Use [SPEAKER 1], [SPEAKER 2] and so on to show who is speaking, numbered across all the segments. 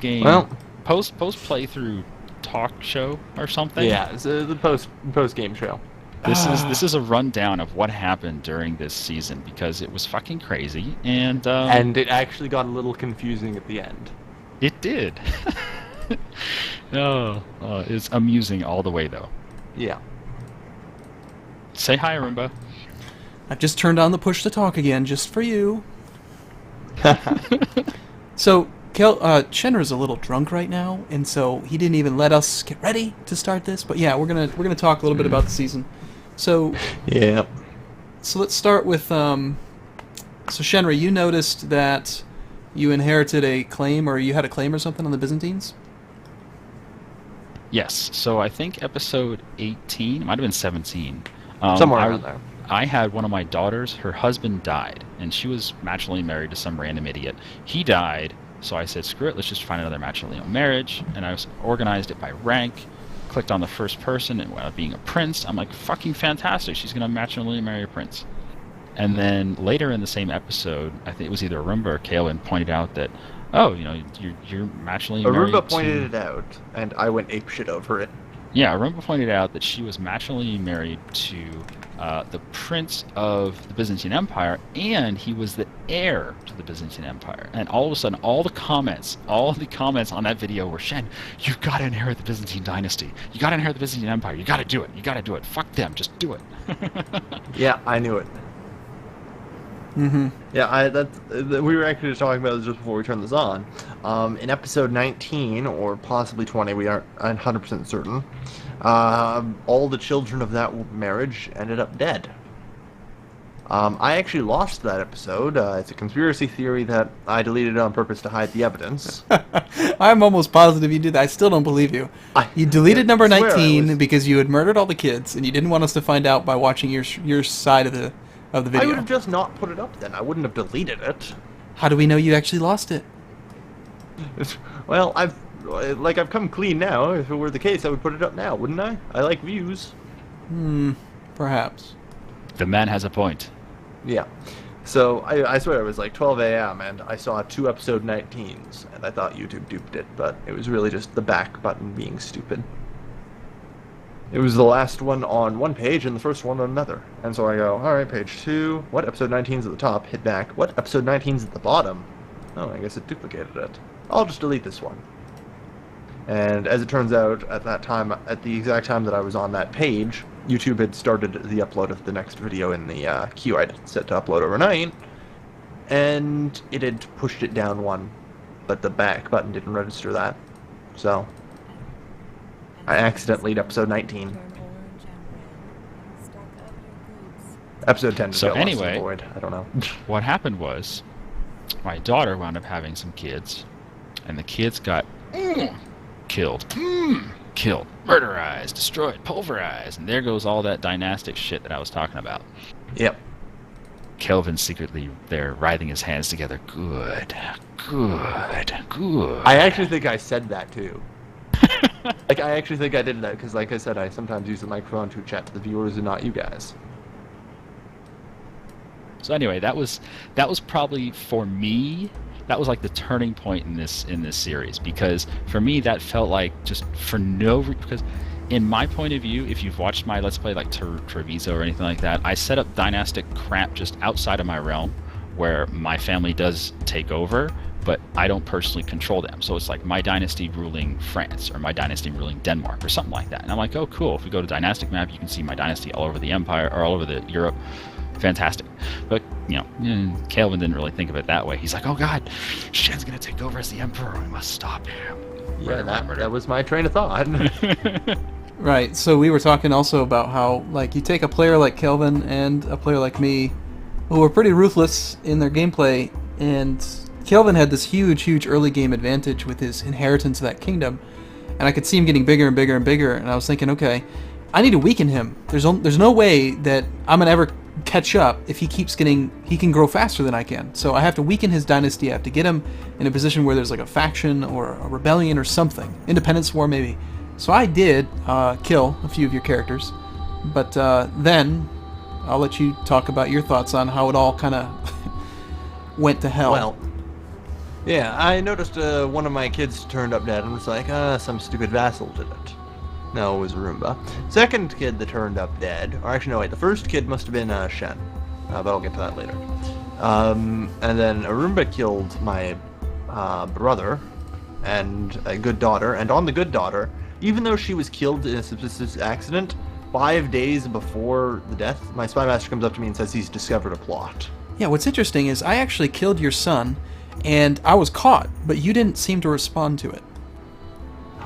[SPEAKER 1] game,
[SPEAKER 2] Well,
[SPEAKER 1] post playthrough talk show or something.
[SPEAKER 2] yeah, it's the post game show.
[SPEAKER 1] This is a rundown of what happened during this season because it was fucking crazy and
[SPEAKER 2] it actually got a little confusing at the end.
[SPEAKER 1] it did. It's amusing all the way though.
[SPEAKER 2] Yeah.
[SPEAKER 1] Say hi, Arumba.
[SPEAKER 3] I've just turned on the push to talk again, just for you. So, Shenryr's a little drunk right now, and so he didn't even let us get ready to start this. But yeah, we're gonna talk a little bit about the season. So
[SPEAKER 2] Yeah.
[SPEAKER 3] So let's start with so Shenryyr, you noticed that you inherited a claim, or you had a claim or something on the Byzantines?
[SPEAKER 1] Yes. So I think episode 18, it might have been 17.
[SPEAKER 2] Somewhere around there.
[SPEAKER 1] I had one of my daughters, her husband died, and she was matrimonially married to some random idiot. He died, so I said, screw it, let's just find another matrimonial marriage, and I organized it by rank, clicked on the first person, and wound up being a prince. I'm like, fucking fantastic, she's going to matrimonially marry a prince. And then later in the same episode, I think it was either Arumba or Kailvin pointed out that, oh, you know, you're matrimonially married
[SPEAKER 2] Arumba pointed it out, and I went apeshit over it.
[SPEAKER 1] Yeah, Arumba pointed out that she was matrimonially married to the prince of the Byzantine Empire, and he was the heir to the Byzantine Empire. And all of a sudden, all the comments on that video were, Shen, you gotta inherit the Byzantine dynasty. You gotta inherit the Byzantine Empire. You gotta do it. You gotta do it. Fuck them. Just do it.
[SPEAKER 2] Yeah, I knew it.
[SPEAKER 3] Mm-hmm.
[SPEAKER 2] Yeah, we were actually just talking about this just before we turned this on. In episode 19, or possibly 20, we aren't 100% certain, all the children of that marriage ended up dead. I actually lost that episode. It's a conspiracy theory that I deleted on purpose to hide the evidence.
[SPEAKER 3] I'm almost positive you did that. I still don't believe you. You deleted number 19 because you had murdered all the kids, and you didn't want us to find out by watching your side of the video.
[SPEAKER 2] I would have just not put it up then. I wouldn't have deleted it.
[SPEAKER 3] How do we know you actually lost it?
[SPEAKER 2] Well, I've come clean now. If it were the case, I would put it up now, wouldn't I? I like views.
[SPEAKER 3] Perhaps.
[SPEAKER 1] The man has a point.
[SPEAKER 2] Yeah. So, I swear it was like 12 a.m. and I saw 2 episode 19s, and I thought YouTube duped it, but it was really just the back button being stupid. It was the last one on one page and the first one on another. And so I go, alright, page 2. What episode 19's at the top? Hit back. What episode 19's at the bottom? Oh, I guess it duplicated it. I'll just delete this one. And as it turns out, at that time, at the exact time that I was on that page, YouTube had started the upload of the next video in the queue I'd set to upload overnight. And it had pushed it down one, but the back button didn't register that. So I accidentally did episode 19. Episode 10
[SPEAKER 1] So
[SPEAKER 2] got lost in
[SPEAKER 1] anyway,
[SPEAKER 2] the void. I don't know.
[SPEAKER 1] What happened was, my daughter wound up having some kids, and the kids got killed, murderized, destroyed, pulverized, and there goes all that dynastic shit that I was talking about.
[SPEAKER 2] Yep.
[SPEAKER 1] Kailvin secretly there writhing his hands together. Good.
[SPEAKER 2] I actually think I said that too. I actually think I did that because, like I said, I sometimes use the microphone to chat to the viewers and not you guys.
[SPEAKER 1] So anyway, that was probably for me. That was like the turning point in this series, because for me that felt like just for because in my point of view, if you've watched my Let's Play like Treviso or anything like that, I set up dynastic crap just outside of my realm where my family does take over, but I don't personally control them. So it's like my dynasty ruling France or my dynasty ruling Denmark or something like that. And I'm like, oh cool, if we go to dynastic map, you can see my dynasty all over the empire or all over the Europe. Fantastic. But, you know, Kailvin didn't really think of it that way. He's like, oh god, Shen's gonna take over as the emperor, we must stop him.
[SPEAKER 2] Yeah, that was my train of thought.
[SPEAKER 3] Right, so we were talking also about how, like, you take a player like Kailvin and a player like me, who are pretty ruthless in their gameplay, and Kailvin had this huge early game advantage with his inheritance of that kingdom, and I could see him getting bigger and bigger and bigger, and I was thinking, okay, I need to weaken him. There's no way that I'm gonna ever catch up if he keeps getting, he can grow faster than I can. So I have to weaken his dynasty. I have to get him in a position where there's like a faction or a rebellion or something. Independence war maybe. So I did kill a few of your characters, but then I'll let you talk about your thoughts on how it all kind of went to hell.
[SPEAKER 2] Well, Yeah, I noticed one of my kids turned up dead and was like, some stupid vassal did it. No, it was Arumba. Second kid that turned up dead, or actually no wait, the first kid must have been Shen, but I'll get to that later. And then Arumba killed my brother and a good daughter, and on the good daughter, even though she was killed in a suspicious accident, 5 days before the death, my spy master comes up to me and says he's discovered a plot.
[SPEAKER 3] Yeah, what's interesting is I actually killed your son, and I was caught, but you didn't seem to respond to it.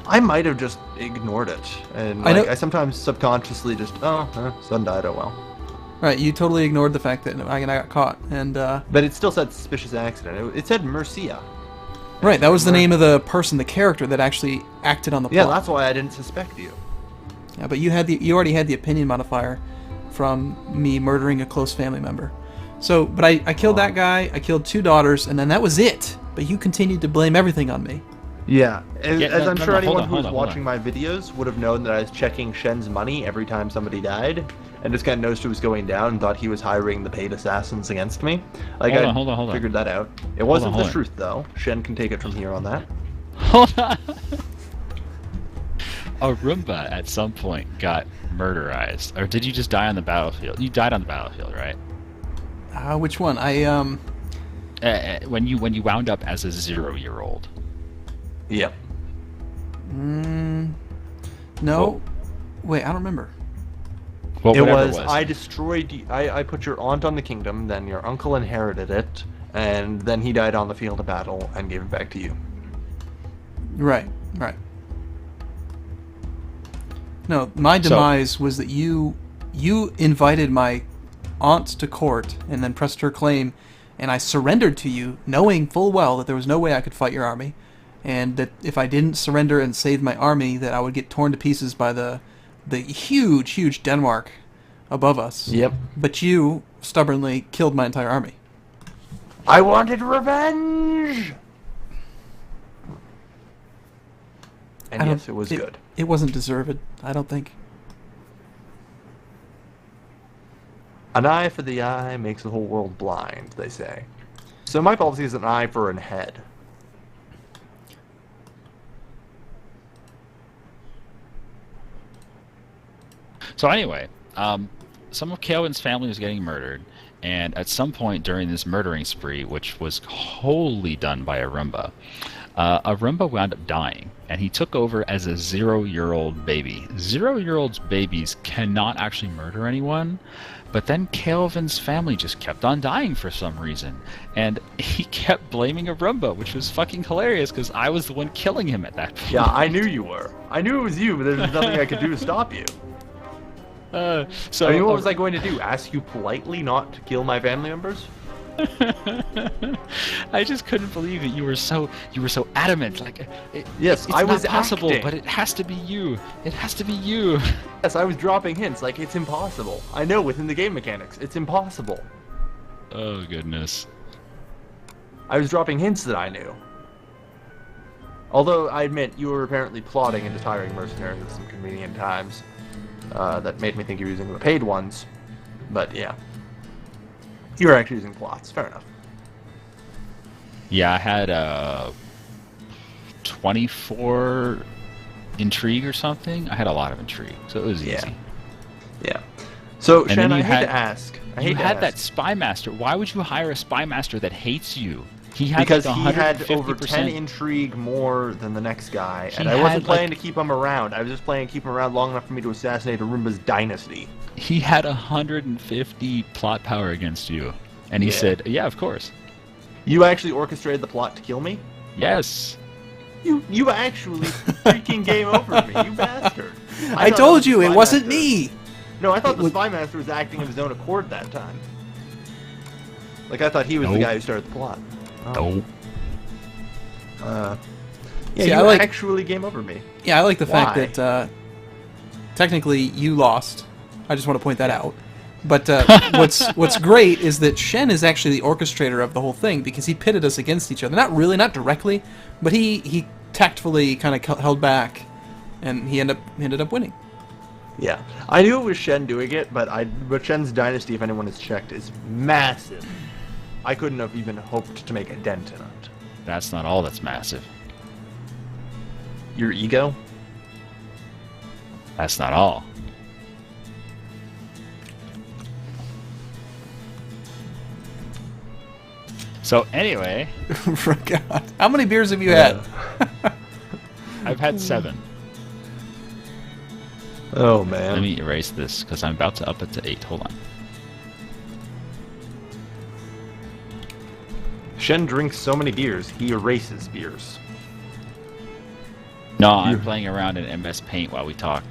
[SPEAKER 2] I might have just ignored it, and I sometimes subconsciously just, son died, oh well.
[SPEAKER 3] Right, you totally ignored the fact that I got caught, and
[SPEAKER 2] But it still said suspicious accident. It said Mercia.
[SPEAKER 3] Right, that was the name of the person, the character that actually acted on the plot.
[SPEAKER 2] Yeah, that's why I didn't suspect you.
[SPEAKER 3] Yeah, but you already had the opinion modifier from me murdering a close family member. So, but I killed that guy, I killed 2 daughters, and then that was it. But you continued to blame everything on me.
[SPEAKER 2] Yeah, as I'm sure anyone who was
[SPEAKER 1] hold
[SPEAKER 2] watching
[SPEAKER 1] on.
[SPEAKER 2] my videos would have known that I was checking Shen's money every time somebody died, and just kind of noticed it was going down and thought he was hiring the paid assassins against me. Like,
[SPEAKER 1] Hold on.
[SPEAKER 2] Figured that out. It wasn't the truth, though. Shen can take it from here on that.
[SPEAKER 1] Hold on. Arumba at some point got murderized, or did you just die on the battlefield? You died on the battlefield, right?
[SPEAKER 3] Which one?
[SPEAKER 1] When you wound up as a 0-year-old.
[SPEAKER 2] Yep.
[SPEAKER 3] No.
[SPEAKER 1] Well,
[SPEAKER 3] Wait, I don't remember.
[SPEAKER 1] Well,
[SPEAKER 2] It
[SPEAKER 1] whatever
[SPEAKER 2] was, I destroyed, I put your aunt on the kingdom, then your uncle inherited it, and then he died on the field of battle and gave it back to you.
[SPEAKER 3] Right. No, my demise was that you invited my aunt to court and then pressed her claim, and I surrendered to you, knowing full well that there was no way I could fight your army, and that if I didn't surrender and save my army, that I would get torn to pieces by the huge Denmark above us.
[SPEAKER 2] Yep.
[SPEAKER 3] But you stubbornly killed my entire army.
[SPEAKER 2] I wanted revenge! And yes, it was good.
[SPEAKER 3] It wasn't deserved, I don't think.
[SPEAKER 2] An eye for the eye makes the whole world blind, they say. So my policy is an eye for an head.
[SPEAKER 1] So anyway, some of Kailvin's family was getting murdered, and at some point during this murdering spree, which was wholly done by Arumba, Arumba wound up dying, and he took over as a 0-year-old baby. 0-year-olds babies cannot actually murder anyone, but then Kailvin's family just kept on dying for some reason, and he kept blaming Arumba, which was fucking hilarious because I was the one killing him at that point.
[SPEAKER 2] Yeah, I knew you were. I knew it was you, but there was nothing I could do to stop you.
[SPEAKER 1] So
[SPEAKER 2] I mean, what was I going to do? Ask you politely not to kill my family members?
[SPEAKER 1] I just couldn't believe it. You were so adamant. Like,
[SPEAKER 2] Yes,
[SPEAKER 1] it's
[SPEAKER 2] I was
[SPEAKER 1] not possible,
[SPEAKER 2] acting.
[SPEAKER 1] but it has to be you. It has to be you.
[SPEAKER 2] Yes, I was dropping hints like it's impossible. I know within the game mechanics, it's impossible.
[SPEAKER 1] Oh goodness.
[SPEAKER 2] I was dropping hints that I knew. Although I admit you were apparently plotting and just hiring mercenaries at some convenient times. That made me think you were using the paid ones. But yeah. You were actually using plots, fair enough.
[SPEAKER 1] Yeah, I had 24 intrigue or something. I had a lot of intrigue, so it was easy.
[SPEAKER 2] Yeah. So,
[SPEAKER 1] And
[SPEAKER 2] Shen,
[SPEAKER 1] then
[SPEAKER 2] I
[SPEAKER 1] you
[SPEAKER 2] hate
[SPEAKER 1] had-
[SPEAKER 2] to ask.
[SPEAKER 1] You had that spy master. Why would you hire a spy master that hates you? He had
[SPEAKER 2] Because
[SPEAKER 1] like
[SPEAKER 2] he had
[SPEAKER 1] 150%.
[SPEAKER 2] over 10 intrigue more than the next guy, and
[SPEAKER 1] He
[SPEAKER 2] I wasn't
[SPEAKER 1] had,
[SPEAKER 2] planning
[SPEAKER 1] like-
[SPEAKER 2] to keep him around. I was just planning to keep him around long enough for me to assassinate Arumba's dynasty.
[SPEAKER 1] He had 150 plot power against you, and he
[SPEAKER 2] Yeah.
[SPEAKER 1] said, "Yeah, of course."
[SPEAKER 2] You actually orchestrated the plot to kill me?
[SPEAKER 1] Yes.
[SPEAKER 2] You actually freaking game over me, you bastard.
[SPEAKER 3] I
[SPEAKER 2] thought
[SPEAKER 3] told
[SPEAKER 2] the
[SPEAKER 3] you, it
[SPEAKER 2] spy
[SPEAKER 3] wasn't
[SPEAKER 2] master-
[SPEAKER 3] me!
[SPEAKER 2] No, I thought the spy master was acting of his own accord that time. Like, I thought he was the
[SPEAKER 1] Nope.
[SPEAKER 2] guy who started the plot.
[SPEAKER 1] No.
[SPEAKER 2] Yeah,
[SPEAKER 3] See,
[SPEAKER 2] you
[SPEAKER 3] I like-
[SPEAKER 2] actually game over me.
[SPEAKER 3] Yeah, I like the fact
[SPEAKER 2] Why?
[SPEAKER 3] that technically you lost. I just want to point that out. But what's great is that Shen is actually the orchestrator of the whole thing because he pitted us against each other. Not really, not directly, but he tactfully kind of held back, and he ended up winning.
[SPEAKER 2] Yeah, I knew it was Shen doing it, but Shen's dynasty, if anyone has checked, is massive. I couldn't have even hoped to make a dent in it.
[SPEAKER 1] That's not all that's massive.
[SPEAKER 2] Your ego?
[SPEAKER 1] That's not all. So anyway,
[SPEAKER 3] God. How many beers have you had?
[SPEAKER 1] I've had 7.
[SPEAKER 2] Oh, man.
[SPEAKER 1] Let me erase this because I'm about to up it to 8. Hold on.
[SPEAKER 2] Shen drinks so many beers, he erases beers.
[SPEAKER 1] No, I'm playing around in MS Paint while we talk.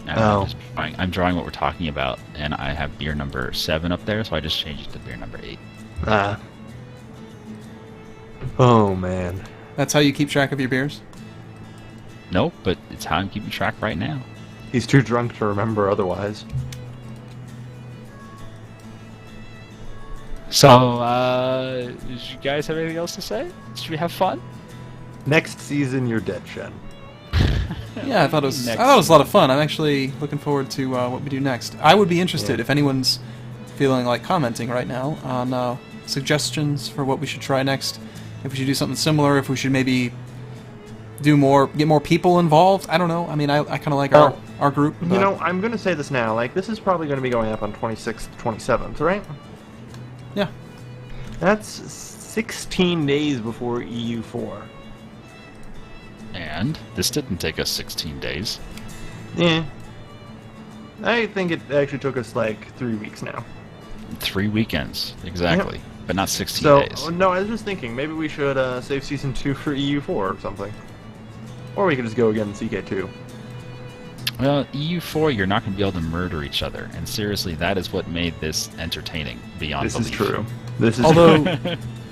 [SPEAKER 1] And
[SPEAKER 2] Oh.
[SPEAKER 1] I'm drawing what we're talking about, and I have beer number 7 up there, so I just changed it to beer number 8.
[SPEAKER 2] Ah. Oh, man.
[SPEAKER 3] That's how you keep track of your beers?
[SPEAKER 1] Nope, but it's how I'm keeping track right now.
[SPEAKER 2] He's too drunk to remember otherwise.
[SPEAKER 1] So, did you guys have anything else to say? Should we have fun?
[SPEAKER 2] Next season, you're dead, Shen.
[SPEAKER 3] Yeah, I thought it was a lot of fun. I'm actually looking forward to what we do next. I would be interested if anyone's feeling like commenting right now on suggestions for what we should try next. If we should do something similar, if we should maybe do more, get more people involved. I don't know. I mean, I kind of like our group.
[SPEAKER 2] You know, I'm going to say this now. Like, this is probably going to be going up on 26th, 27th, right?
[SPEAKER 3] Yeah.
[SPEAKER 2] That's 16 days before EU4.
[SPEAKER 1] And this didn't take us 16 days.
[SPEAKER 2] Yeah. I think it actually took us like 3 weeks now.
[SPEAKER 1] 3 weekends, exactly.
[SPEAKER 2] Yep.
[SPEAKER 1] But not 16
[SPEAKER 2] So,
[SPEAKER 1] days.
[SPEAKER 2] no, I was just thinking, maybe we should save Season 2 for EU4 or something. Or we could just go again in CK2.
[SPEAKER 1] Well, EU4, you're not going to be able to murder each other. And seriously, that is what made this entertaining beyond
[SPEAKER 2] This
[SPEAKER 1] belief.
[SPEAKER 2] is true. This is
[SPEAKER 3] Although,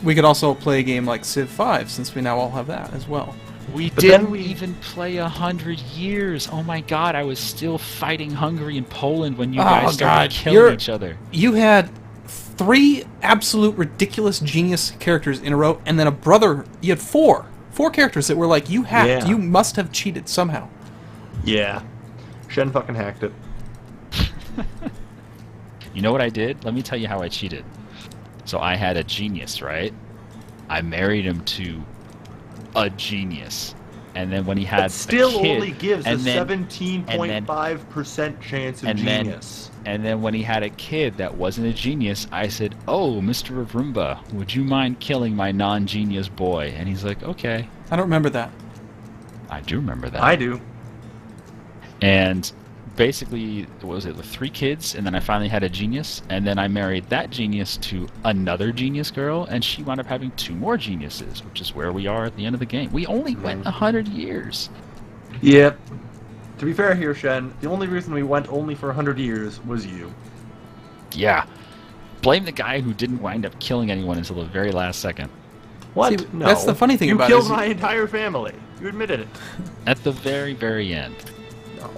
[SPEAKER 3] we could also play a game like Civ 5, since we now all have that as well.
[SPEAKER 1] We
[SPEAKER 2] But
[SPEAKER 1] didn't
[SPEAKER 2] then we-
[SPEAKER 1] even play 100 years. Oh my god, I was still fighting Hungary and Poland when you
[SPEAKER 3] Oh,
[SPEAKER 1] guys started
[SPEAKER 3] God,
[SPEAKER 1] killing
[SPEAKER 3] you're-
[SPEAKER 1] each other.
[SPEAKER 3] You had 3 absolute ridiculous genius characters in a row, and then a brother. You had 4 characters that were like, you hacked.
[SPEAKER 2] Yeah.
[SPEAKER 3] You must have cheated somehow.
[SPEAKER 2] Yeah. Shen fucking hacked it.
[SPEAKER 1] You know what I did? Let me tell you how I cheated. So I had a genius, right? I married him to a genius. And then when he had
[SPEAKER 2] It still
[SPEAKER 1] a kid,
[SPEAKER 2] only gives a
[SPEAKER 1] and then-
[SPEAKER 2] 17.5% chance of
[SPEAKER 1] and then-
[SPEAKER 2] genius.
[SPEAKER 1] And then when he had a kid that wasn't a genius, I said, "Oh, Mr. Arumba, would you mind killing my non-genius boy?" And he's like, "Okay."
[SPEAKER 3] I don't remember that.
[SPEAKER 1] I do remember that.
[SPEAKER 2] I do.
[SPEAKER 1] And basically, what was it, 3 kids, and then I finally had a genius, and then I married that genius to another genius girl, and she wound up having 2 more geniuses, which is where we are at the end of the game. We only went 100 years.
[SPEAKER 2] Yep. To be fair here, Shen, the only reason we went only for 100 years was you.
[SPEAKER 1] Yeah. Blame the guy who didn't wind up killing anyone until the very last second.
[SPEAKER 2] What?
[SPEAKER 3] See,
[SPEAKER 2] No.
[SPEAKER 3] that's the funny thing
[SPEAKER 2] you
[SPEAKER 3] about it
[SPEAKER 2] killed
[SPEAKER 3] is
[SPEAKER 2] my entire family. You admitted it.
[SPEAKER 1] At the very, very end.
[SPEAKER 2] No.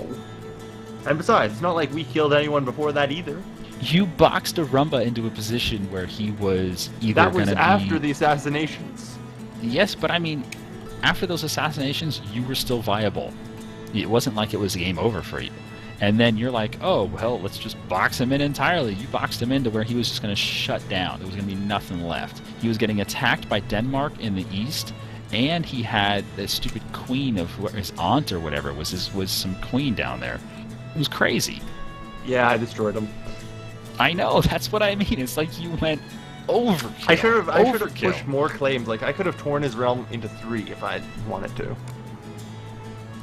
[SPEAKER 2] And besides, it's not like we killed anyone before that either.
[SPEAKER 1] You boxed Arumba into a position where he was either
[SPEAKER 2] That
[SPEAKER 1] going
[SPEAKER 2] was
[SPEAKER 1] to
[SPEAKER 2] after
[SPEAKER 1] be...
[SPEAKER 2] the assassinations.
[SPEAKER 1] Yes, but I mean, after those assassinations, you were still viable. It wasn't like it was game over for you. And then you're like, oh, well, let's just box him in entirely. You boxed him into where he was just going to shut down. There was going to be nothing left. He was getting attacked by Denmark in the east, and he had the stupid queen of his aunt or whatever was some queen down there. It was crazy.
[SPEAKER 2] Yeah, I destroyed him.
[SPEAKER 1] I know, that's what I mean. It's like you went overkill.
[SPEAKER 2] I should have
[SPEAKER 1] Overkill.
[SPEAKER 2] pushed more claims. Like, I could have torn his realm into 3 if I wanted to.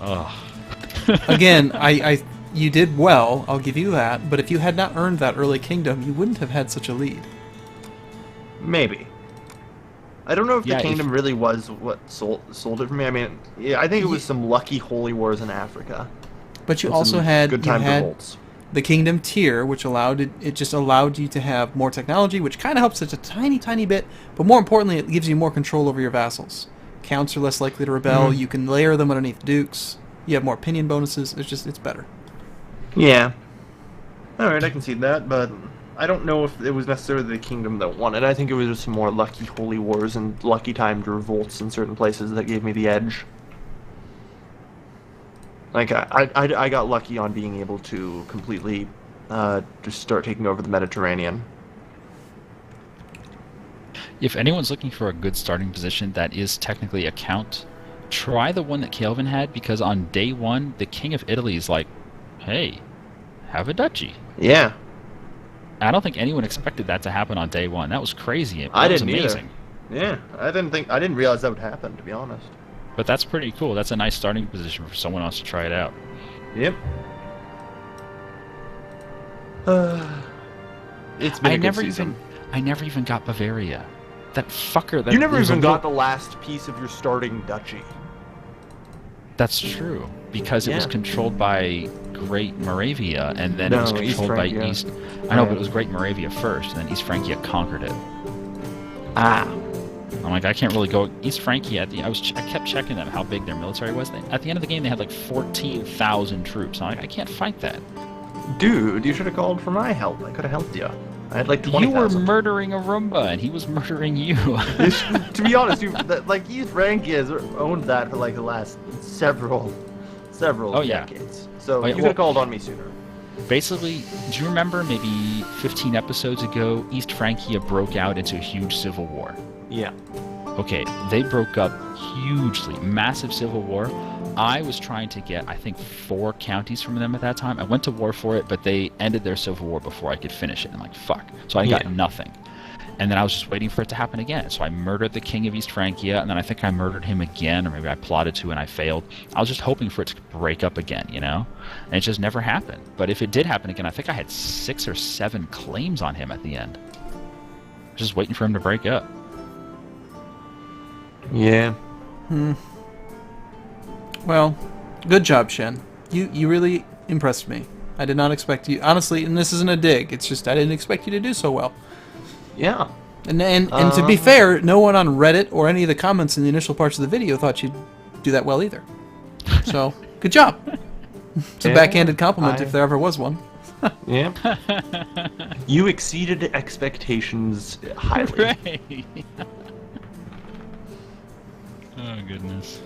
[SPEAKER 1] Ugh.
[SPEAKER 3] Again, you did well, I'll give you that, but if you had not earned that early kingdom, you wouldn't have had such a lead.
[SPEAKER 2] Maybe. I don't know if
[SPEAKER 1] Yeah,
[SPEAKER 2] the kingdom really was what sold it for me. I mean, yeah, I think it was some lucky holy wars in Africa.
[SPEAKER 3] But you
[SPEAKER 2] And
[SPEAKER 3] also
[SPEAKER 2] some
[SPEAKER 3] had
[SPEAKER 2] good
[SPEAKER 3] you
[SPEAKER 2] time
[SPEAKER 3] had
[SPEAKER 2] revolts.
[SPEAKER 3] the kingdom tier, which just allowed you to have more technology, which kind of helps it a tiny bit, but more importantly, it gives you more control over your vassals. Counts are less likely to rebel. You can layer them underneath dukes. You have more opinion bonuses. It's better.
[SPEAKER 2] Yeah. Alright, I can see that, but I don't know if it was necessarily the kingdom that won it. I think it was just some more lucky holy wars and lucky timed revolts in certain places that gave me the edge. Like, I got lucky on being able to completely just start taking over the Mediterranean.
[SPEAKER 1] If anyone's looking for a good starting position that is technically a count, try the one that Kailvin had, because on day one, the King of Italy is like, hey, have a duchy.
[SPEAKER 2] Yeah.
[SPEAKER 1] I don't think anyone expected that to happen on day one. That was crazy.
[SPEAKER 2] I
[SPEAKER 1] That was
[SPEAKER 2] didn't
[SPEAKER 1] amazing.
[SPEAKER 2] either. Yeah, I didn't realize that would happen, to be honest.
[SPEAKER 1] But that's pretty cool. That's a nice starting position for someone else to try it out.
[SPEAKER 2] Yep. It's been a good season.
[SPEAKER 1] I never even got Bavaria. That fucker. That
[SPEAKER 2] You never
[SPEAKER 1] was
[SPEAKER 2] even
[SPEAKER 1] a
[SPEAKER 2] got
[SPEAKER 1] little-
[SPEAKER 2] the last piece of your starting duchy.
[SPEAKER 1] That's true, because it was
[SPEAKER 2] Yeah.
[SPEAKER 1] controlled by Great Moravia, and then it
[SPEAKER 2] No,
[SPEAKER 1] was
[SPEAKER 2] East
[SPEAKER 1] controlled by
[SPEAKER 2] Francia.
[SPEAKER 1] East. I know, but it was Great Moravia first, and then East Francia conquered it.
[SPEAKER 2] Ah.
[SPEAKER 1] I'm like, I can't really go East Francia. I kept checking them how big their military was. At the end of the game, they had like 14,000 troops. I'm like, I can't fight that.
[SPEAKER 2] Dude, you should have called for my help. I could have helped you. I had like
[SPEAKER 1] You were
[SPEAKER 2] 20,000.
[SPEAKER 1] murdering Arumba, and he was murdering you.
[SPEAKER 2] To be honest, like East Francia has owned that for like the last several
[SPEAKER 1] Oh, yeah.
[SPEAKER 2] decades. So
[SPEAKER 1] Oh, yeah,
[SPEAKER 2] you could have called on me sooner.
[SPEAKER 1] Basically, do you remember maybe 15 episodes ago, East Francia broke out into a huge civil war?
[SPEAKER 2] Yeah.
[SPEAKER 1] Okay, they broke up hugely, massive civil war. I was trying to get, I think, 4 counties from them at that time. I went to war for it, but they ended their civil war before I could finish it. I'm like, fuck. So I got nothing. And then I was just waiting for it to happen again. So I murdered the king of East Francia, and then I think I murdered him again, or maybe I plotted to and I failed. I was just hoping for it to break up again, you know? And it just never happened. But if it did happen again, I think I had 6 or 7 claims on him at the end. Just waiting for him to break up.
[SPEAKER 2] Yeah.
[SPEAKER 3] Well, good job, Shen. You really impressed me. I did not expect you, honestly, and this isn't a dig. It's just I didn't expect you to do so well.
[SPEAKER 2] Yeah.
[SPEAKER 3] And to be fair, no one on Reddit or any of the comments in the initial parts of the video thought you'd do that well either. So, good job. It's a backhanded compliment if there ever was one.
[SPEAKER 2] Yeah. You exceeded expectations highly.
[SPEAKER 1] Right. Oh, goodness.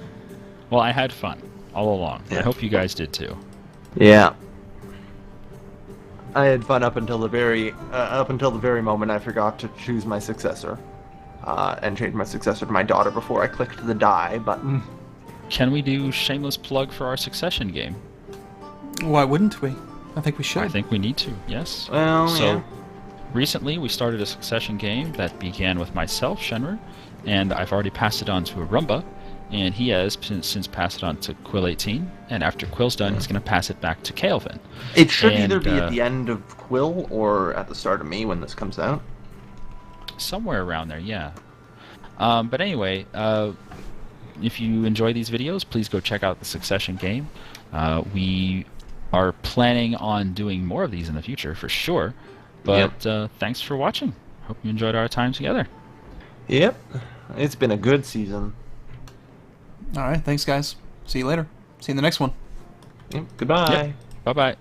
[SPEAKER 1] Well, I had fun all along. I hope you guys did too.
[SPEAKER 2] Yeah. I had fun up until the very moment I forgot to choose my successor, and change my successor to my daughter before I clicked the die button.
[SPEAKER 1] Can we do shameless plug for our Succession game?
[SPEAKER 3] Why wouldn't we? I think we should.
[SPEAKER 1] I think we need to, yes.
[SPEAKER 2] Well,
[SPEAKER 1] So, recently we started a Succession game that began with myself, Shenryyr, and I've already passed it on to Arumba, and he has since passed it on to Quill 18, and after Quill's done, he's going to pass it back to Kailvin.
[SPEAKER 2] It should
[SPEAKER 1] And,
[SPEAKER 2] either be at the end of Quill or at the start of me when this comes out.
[SPEAKER 1] Somewhere around there, yeah. But anyway, if you enjoy these videos, please go check out the Succession game. We are planning on doing more of these in the future, for sure. But thanks for watching. Hope you enjoyed our time together.
[SPEAKER 2] Yep. It's been a good season.
[SPEAKER 3] All right, thanks, guys. See you later. See you in the next one.
[SPEAKER 2] Yep. Goodbye.
[SPEAKER 1] Yep. Bye-bye.